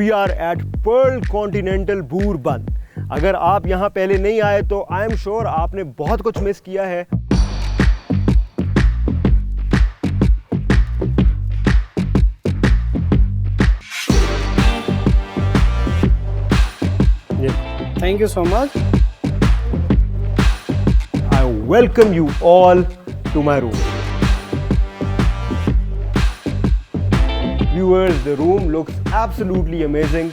We are at Pearl Continental Bhurban. अगर आप यहाँ पहले नहीं आए तो आई एम श्योर आपने बहुत कुछ मिस किया है। Thank you so much. I welcome you all to my room. Viewers, the room looks absolutely amazing.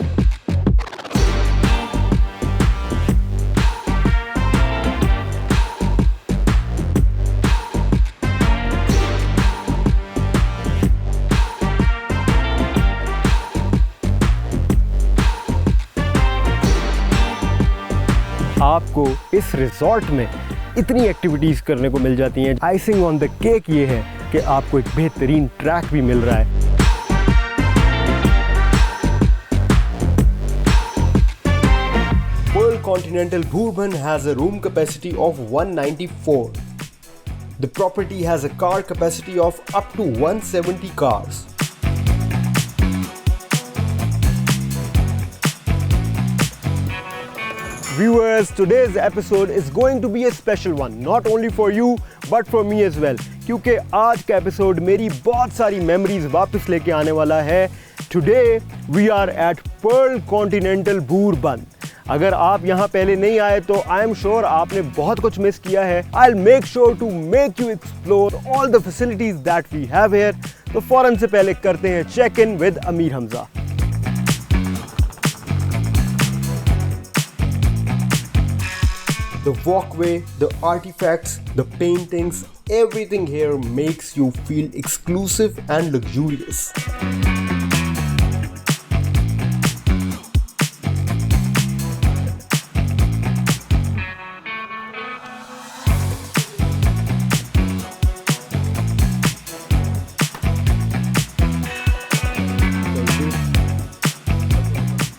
आपको इस रिजॉर्ट में इतनी एक्टिविटीज़ करने को मिल जाती हैं। आइसिंग ऑन द केक ये है कि आपको एक बेहतरीन ट्रैक भी मिल रहा है। Pearl Continental Bourbon has a room capacity of 194. The property has a car capacity of up to 170 cars. Viewers, today's episode is going to be a special one, not only for you but for me as well. क्योंकि आज का episode मेरी बहुत सारी memories वापस लेके आने वाला है। Today we are at Pearl Continental Bourbon. अगर आप यहाँ पहले नहीं आए तो आई एम श्योर आपने बहुत कुछ मिस किया है। I'll make sure to make you explore all the facilities that we have here. तो फौरन से पहले करते हैं check in with Amir Hamza. The walkway, the artifacts, the paintings, everything here makes you feel exclusive and luxurious.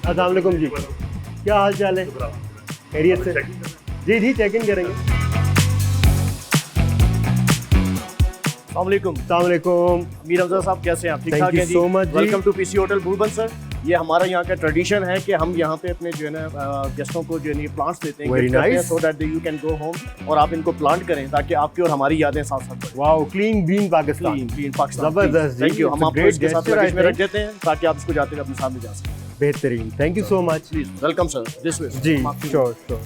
अस्सलाम वालेकुम जी, क्या हाल चाल है? खैरियत से? जी जी, चेक इन करेंगे। अस्सलामुअलैकुम। अस्सलामुअलैकुम। मीर हमजा साहब कैसे हैं आप? ठीक ठाक हैं जी? so much जी। Welcome to PC hotel Bhurban sir. ये हमारा यहाँ का ट्रेडिशन है कि हम यहाँ पे अपने जो है ना गेस्टों को जो है प्लांट्स देते हैं, Very nice. So that you can go home और आप इनको प्लांट करें ताकि आपकी और हमारी यादें साथ साथ बढ़ें। Wow, clean green Pakistan. Clean Pakistan. जबरदस्त जी। Thank you. हम It's a आपको great इसके साथ gesture, लगेज में I रख देते हैं ताकि आप इसको जाते हुए अपने सामने जा सकें। बेहतरीन, thank you so much. Please welcome sir, this way. जी sure sure,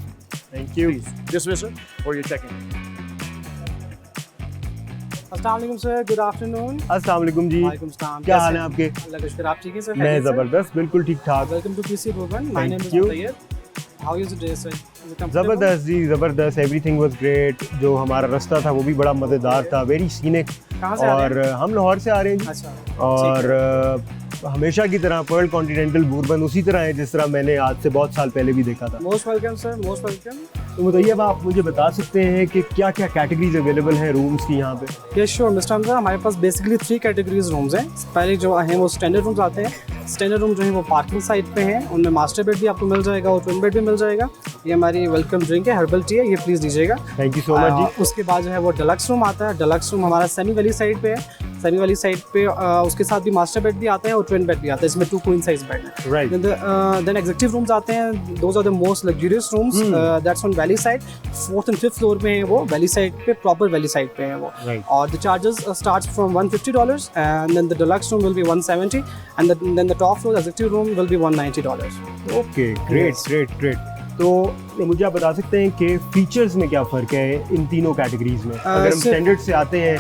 thank you. This way sir for your check-in. अस्सलाम वालेकुम सर, गुड आफ्टरनून। अस्सलाम वालेकुम जी, वालेकुम सलाम। क्या हाल है आपके? अल्लाह का शुक्र, आप ठीक हैं सर? मैं ज़बरदस्त, बिल्कुल ठीक ठाक। Welcome to PC Bhurban, my name Thank is you. Tayyab. How is the day sir? ज़बरदस्त जी, ज़बरदस्त, एवरीथिंग वाज ग्रेट। जो हमारा रास्ता था वो भी बड़ा मज़ेदार था, वेरी सीनिक। कहाँ से आ रहे और हम लाहौर से आ रहे हैं जी। अच्छा। और हमेशा की तरह पर्ल कॉन्टिनेंटल बूरबन उसी तरह है जिस तरह मैंने आज से बहुत साल पहले भी देखा था। Most welcome sir, most welcome. तो बताइए, अब आप मुझे बता सकते हैं कि क्या क्या कैटेगरीज अवेलेबल हैं रूम्स की यहाँ पे? यस श्योर मिस्टर हमजा, हमारे पास बेसिकली 3 कैटेगरीज रूम्स हैं। पहले जो हैं वो स्टैंडर्ड रूम्स आते हैं। स्टैंडर्ड रूम जो है वो पार्किंग साइड पे हैं, उनमें मास्टर बेड भी आपको मिल जाएगा और ट्विन बेड भी मिल जाएगा। ये हमारी वेलकम ड्रिंक है, हर्बल टी है, ये प्लीज़ दीजिएगा। थैंक यू सो मच जी। उसके बाद जो है वो डिलक्स रूम आता है। डिलक्स रूम हमारा सेमी वाली साइड पे है। सेमी वाली साइड पे उसके साथ भी मास्टर बेड भी आता है और ट्विन बेड भी आता है। इसमें 2 क्वीन साइज बेड है। राइट। देन एग्जीक्यूटिव रूम्स आते हैं। Those are the most luxurious rooms, that's on valley side. 4th and 5th floor पे है वो, वैली साइड पे, प्रॉपर वैली साइड पे है वो। Right. और the charges starts from $150 and then the deluxe room will be $170 and then the top floor executive room will be $190। Okay, great great great. तो मुझे आप बता सकते हैं कि फीचर्स में क्या फ़र्क है इन तीनों कैटेगरीज में? अगर हम स्टैंडर्ड से आते हैं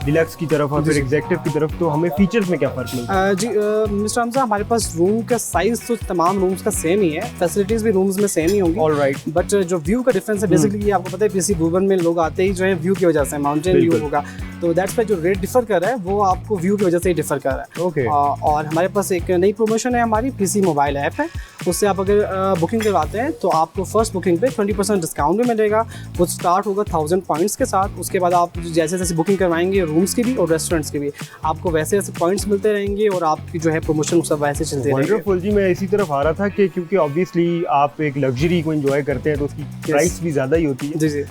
डिलक्स की तरफ और फिर एग्जेक्टिव की तरफ, तो हमें फीचर्स में क्या फ़र्क मिलता है? जी मिस्टर हमजा, हमारे पास रूम का साइज तो तमाम रूम्स का सेम ही है, फैसिलिटीज़ भी रूम्स में सेम ही होंगी। ऑलराइट। बट जो व्यू का डिफरेंस है, बेसिकली आपको पता है पीसी बूरबन में लोग आते ही जो है व्यू की वजह से, माउंटेन व्यू होगा, तो दैट्स पे जो रेट डिफर कर रहा है वो आपको व्यू की वजह से ही डिफर कर रहा है। ओके। और हमारे पास एक नई प्रमोशन है, हमारी पीसी मोबाइल ऐप है, उससे आप अगर बुकिंग करवाते हैं तो आपको फर्स्ट बुकिंग पे 20% डिस्काउंट भी मिलेगा। वो स्टार्ट होगा 1000 पॉइंट्स के साथ। उसके बाद आप जैसे जैसे बुकिंग करवाएंगे रूम्स की भी और रेस्टोरेंट्स की भी, आपको वैसे वैसे पॉइंट्स मिलते रहेंगे और आपकी जो है प्रमोशन सब वैसे चलते रहेंगे। वंडरफुल जी, मैं इसी तरफ आ रहा था कि क्योंकि ऑब्वियसली आप एक लग्जरी को एंजॉय करते हैं तो उसकी प्राइस भी ज़्यादा ही होती है। जी जी।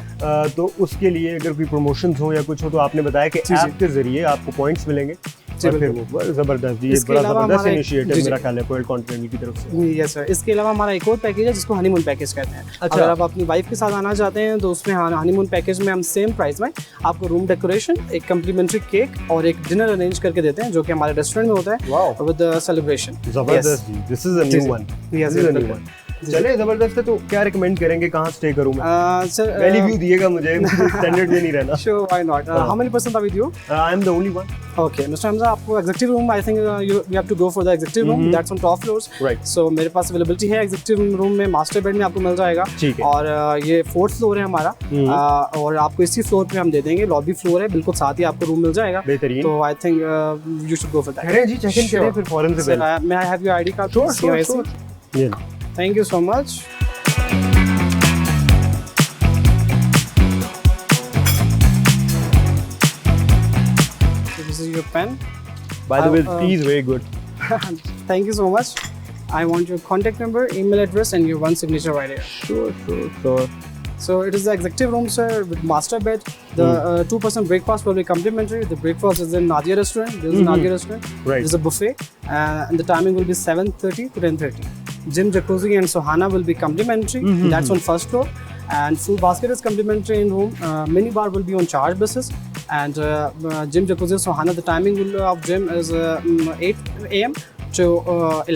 तो उसके लिए अगर कोई प्रमोशंस हो या कुछ हो तो आपने बताया कि ऐप के ज़रिए आपको पॉइंट्स मिलेंगे। जबरदस्त जी, ये इसके बड़ा अलावा जबरदस्त हमारा इनिशिएटिव जी, मेरा जी। ख्याल है रॉयल कॉन्टिनेंटल की तरफ से। यस सर, इसके अलावा हमारा एक और पैकेज है जिसको हनीमून पैकेज कहते हैं। अच्छा। अगर आप अपनी वाइफ के साथ आना चाहते हैं तो उसमें हनीमून पैकेज में हम सेम प्राइस में आपको रूम डेकोरेशन, एक कम्प्लीमेंट्री केक और एक डिनर अरेंज करके देते हैं जो कि हमारे रेस्टोरेंट में होता है वाओ, विद सेलिब्रेशन। जबरदस्त जी, दिस इज अ जी, न्यू जी। One, Yes, this is a yes, new one. चले जबरदस्त है, तो क्या रिकमेंड करेंगे, कहाँ स्टे करूँ मैं? सर वैली व्यू दिएगा मुझे, स्टैंडर्ड में नहीं रहना। Sure, why not? How many person are with you? I am the only one. Okay, Mr. Hamza, आपको executive room, I think you have to go for the executive room. That's on top floors. Right. So मेरे पास availability है executive room में, master bed में आपको मिल जाएगा। ठीक है। और ये 4th floor है हमारा, और आपको इसी फ्लोर पे हम दे देंगे, लॉबी फ्लोर है, बिल्कुल साथ ही आपको रूम मिल जाएगा। बेहतरीन। तो I think you should go for that. करें जी, चेक इन करें फिर फौरन से Sir, पहले। may I have your ID card? Sure, sure, CIC? sure. ये लो। Thank you so much. So this is your pen. By the way, Uh, tea is very good. Thank you so much. I want your contact number, email address, and your one signature right here. Sure. So it is the executive room, sir, with master bed. The 2% breakfast will be complimentary. The breakfast is in Nadia restaurant. This is Nadia restaurant. Right. There's a buffet, and the timing will be 7:30 to 10:30. Gym, jacuzzi, and sohana will be complimentary. That's on first floor. And food basket is complimentary in room. Mini bar will be on charge basis. And gym, jacuzzi, sohana. The timing of gym is 8 a.m. to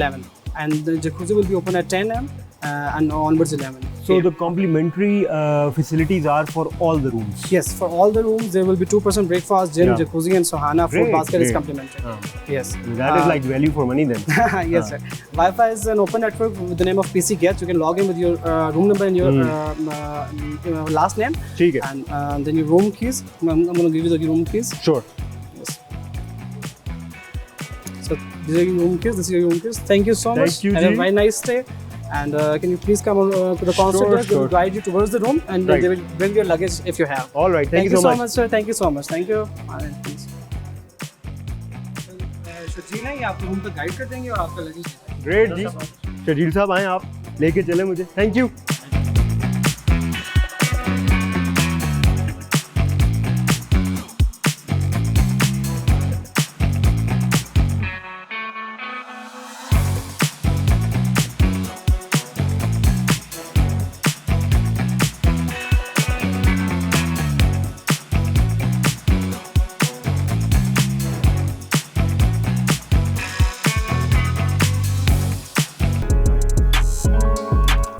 11. And the jacuzzi will be open at 10 a.m. And onwards 11. So the complimentary facilities are for all the rooms. Yes, for all the rooms there will be 2% breakfast, gym, Yeah. jacuzzi, and sohana. Food Great, basket is great. complimentary. Yes. That is like value for money then. Yes, sir. Wi-Fi is an open network with the name of PC Get. You can log in with your room number and your last name, ठीक है। and then your room keys. I'm going to give you the room keys. Sure. Yes. So these are your room keys. This is your room keys. Thank you so much. Thank you, Have a Ji. very nice day. And can you please come on to the concert desk? They sure. will guide you towards the room, and Right. they will bring your luggage if you have. All right. Thank you so much. sir. Thank you so much. Thank you. Alright, please. जी नहीं, आपको room पे guide कर देंगे और आपका luggage. Great जी। शजील साहब आए, आप लेके चले मुझे। Thank you.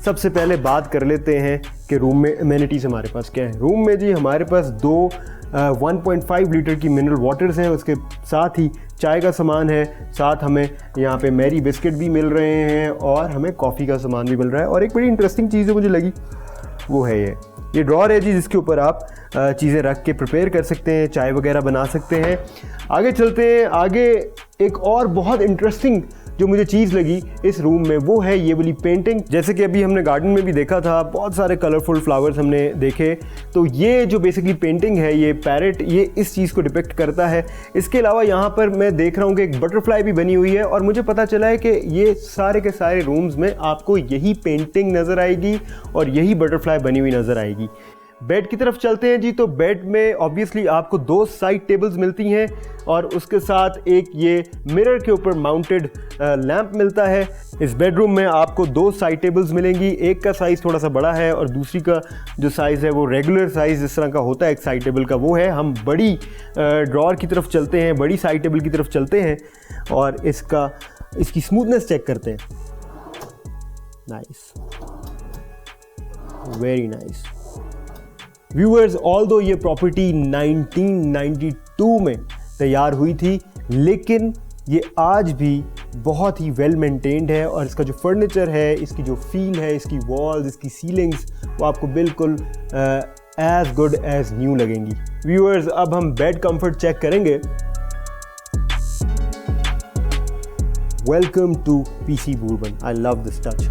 सबसे पहले बात कर लेते हैं कि रूम में अमेनिटीज़ हमारे पास क्या है। रूम में जी हमारे पास दो 1.5 लीटर की मिनरल वाटर्स हैं, उसके साथ ही चाय का सामान है, साथ हमें यहाँ पे मैरी बिस्किट भी मिल रहे हैं और हमें कॉफ़ी का सामान भी मिल रहा है। और एक बड़ी इंटरेस्टिंग चीज़ जो मुझे लगी वो है ये ड्रॉर है जी, जिसके ऊपर आप चीज़ें रख के प्रिपेयर कर सकते हैं, चाय वगैरह बना सकते हैं। आगे चलते हैं। आगे एक और बहुत इंटरेस्टिंग जो मुझे चीज़ लगी इस रूम में वो है ये वाली पेंटिंग। जैसे कि अभी हमने गार्डन में भी देखा था, बहुत सारे कलरफुल फ्लावर्स हमने देखे, तो ये जो बेसिकली पेंटिंग है, ये पैरेट, ये इस चीज़ को डिपिक्ट करता है। इसके अलावा यहाँ पर मैं देख रहा हूँ कि एक बटरफ्लाई भी बनी हुई है और मुझे पता चला है कि ये सारे के सारे रूम्स में आपको यही पेंटिंग नज़र आएगी और यही बटरफ्लाई बनी हुई नज़र आएगी। बेड की तरफ चलते हैं जी। तो बेड में ऑब्वियसली आपको दो साइड टेबल्स मिलती हैं और उसके साथ एक ये मिरर के ऊपर माउंटेड लैंप मिलता है। इस बेडरूम में आपको दो साइड टेबल्स मिलेंगी, एक का साइज़ थोड़ा सा बड़ा है और दूसरी का जो साइज़ है वो रेगुलर साइज़ जिस तरह का होता है एक साइड टेबल का वो है। हम बड़ी ड्रॉर की तरफ चलते हैं, बड़ी साइड टेबल की तरफ चलते हैं और इसकी स्मूथनेस चेक करते हैं। Nice, very nice. Viewers, although ये प्रॉपर्टी 1992 में तैयार हुई थी, लेकिन ये आज भी बहुत ही वेल मेंटेन्ड है और इसका जो फर्नीचर है, इसकी जो फील है, इसकी वॉल्स, इसकी सीलिंग्स, वो आपको बिल्कुल एज गुड एज न्यू लगेंगी। व्यूअर्स, अब हम बेड कंफर्ट चेक करेंगे। Welcome to PC Bhurban. I love this touch.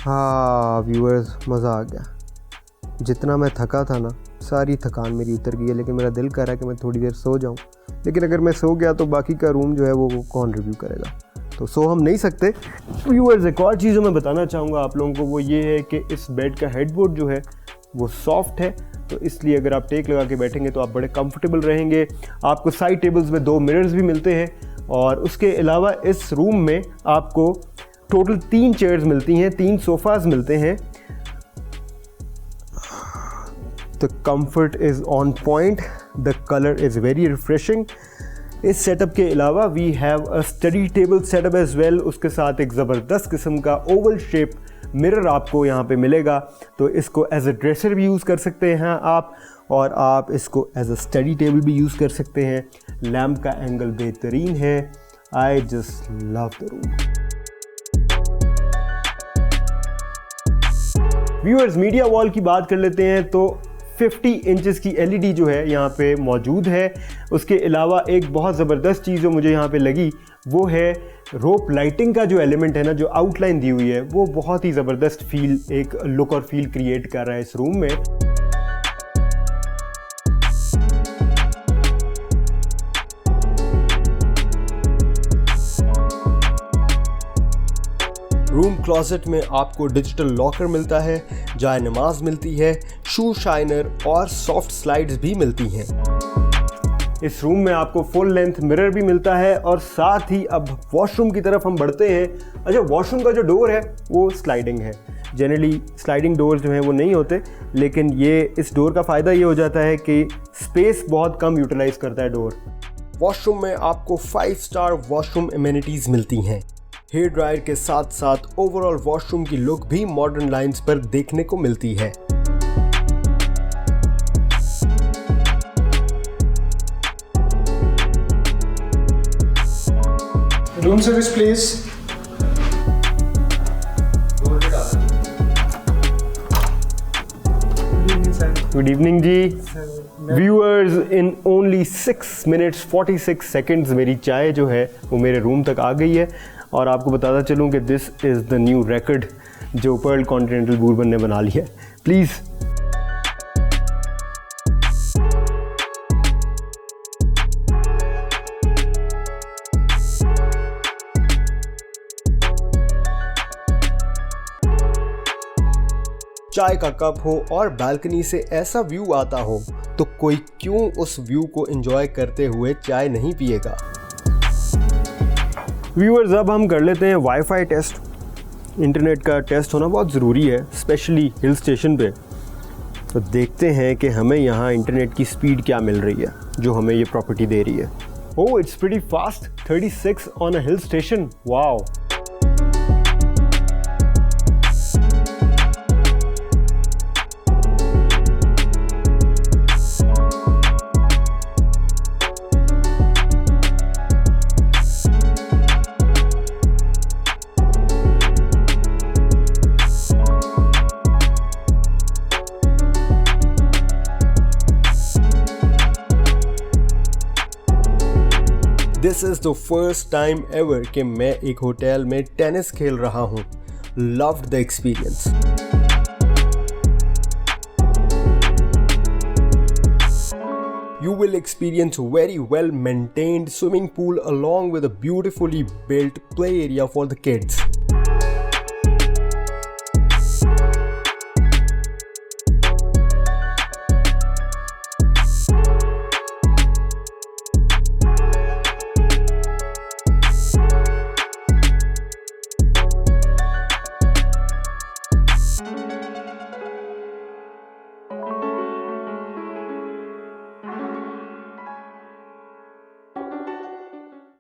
हाँ व्यूअर्स, मज़ा आ गया। जितना मैं थका था ना, सारी थकान मेरी उतर गई है, लेकिन मेरा दिल कर रहा है कि मैं थोड़ी देर सो जाऊं। लेकिन अगर मैं सो गया तो बाकी का रूम जो है वो कौन रिव्यू करेगा, तो सो हम नहीं सकते। व्यूअर्स, एक और चीज़ जो मैं बताना चाहूँगा आप लोगों को वो ये है कि इस बेड का हेडबोर्ड जो है वो सॉफ्ट है, तो इसलिए अगर आप टेक लगा के बैठेंगे तो आप बड़े कंफर्टेबल रहेंगे। आपको साइड टेबल्स में 2 मिरर्स भी मिलते हैं और उसके अलावा इस रूम में आपको टोटल 3 चेयर्स मिलती हैं, 3 सोफ़ाज़ मिलते हैं। The comfort is on point, the colour is very refreshing. इस सेटअप के अलावा we have a study table setup as well. उसके साथ एक ज़बरदस्त किस्म का ओवल शेप मिरर आपको यहाँ पे मिलेगा, तो इसको एज अ ड्रेसर भी यूज़ कर सकते हैं आप, और आप इसको एज अ स्टडी टेबल भी यूज़ कर सकते हैं। लैम्प का एंगल बेहतरीन है। I just love the room. Viewers, media wall की बात कर लेते हैं तो 50 इंचेस की LED जो है यहाँ पे मौजूद है। उसके अलावा एक बहुत ज़बरदस्त चीज़ जो मुझे यहाँ पे लगी वो है रोप लाइटिंग का जो एलिमेंट है ना, जो आउटलाइन दी हुई है, वो बहुत ही ज़बरदस्त फील, एक लुक और फील क्रिएट कर रहा है इस रूम में। रूम क्लोजेट में आपको डिजिटल लॉकर मिलता है, जाय नमाज मिलती है, शू शाइनर और सॉफ्ट स्लाइड्स भी मिलती हैं। इस रूम में आपको फुल लेंथ मिरर भी मिलता है और साथ ही अब वॉशरूम की तरफ हम बढ़ते हैं। अच्छा, वॉशरूम का जो डोर है वो स्लाइडिंग है। जनरली स्लाइडिंग डोर जो हैं वो नहीं होते, लेकिन ये इस डोर का फ़ायदा ये हो जाता है कि स्पेस बहुत कम यूटिलाइज़ करता है डोर। वॉशरूम में आपको 5 स्टार वॉशरूम एमेनिटीज़ मिलती हैं। हेयर ड्रायर के साथ साथ ओवरऑल वॉशरूम की लुक भी मॉडर्न लाइंस पर देखने को मिलती है। Room service please. Good evening जी। Viewers, in only 6 minutes 46 seconds मेरी चाय जो है वो मेरे रूम तक आ गई है। और आपको बताता चलूँ कि this is the new record जो पर्ल कॉन्टिनेंटल बूरबन ने बना लिया है। प्लीज़ चाय का कप हो और बालकनी से ऐसा व्यू आता हो तो कोई क्यों उस व्यू को एंजॉय करते हुए चाय नहीं पिएगा। व्यूअर्स, अब हम कर लेते हैं वाईफाई टेस्ट। इंटरनेट का टेस्ट होना बहुत ज़रूरी है, स्पेशली हिल स्टेशन पे। तो देखते हैं कि हमें यहाँ इंटरनेट की स्पीड क्या मिल रही है जो हमें ये प्रॉपर्टी दे रही है। Oh, it's pretty fast, 36 on a hill station. Wow. This is the first time ever कि मैं एक होटल में टेनिस खेल रहा हूँ। Loved the experience. You will experience very well maintained swimming pool along with a beautifully built play area for the kids.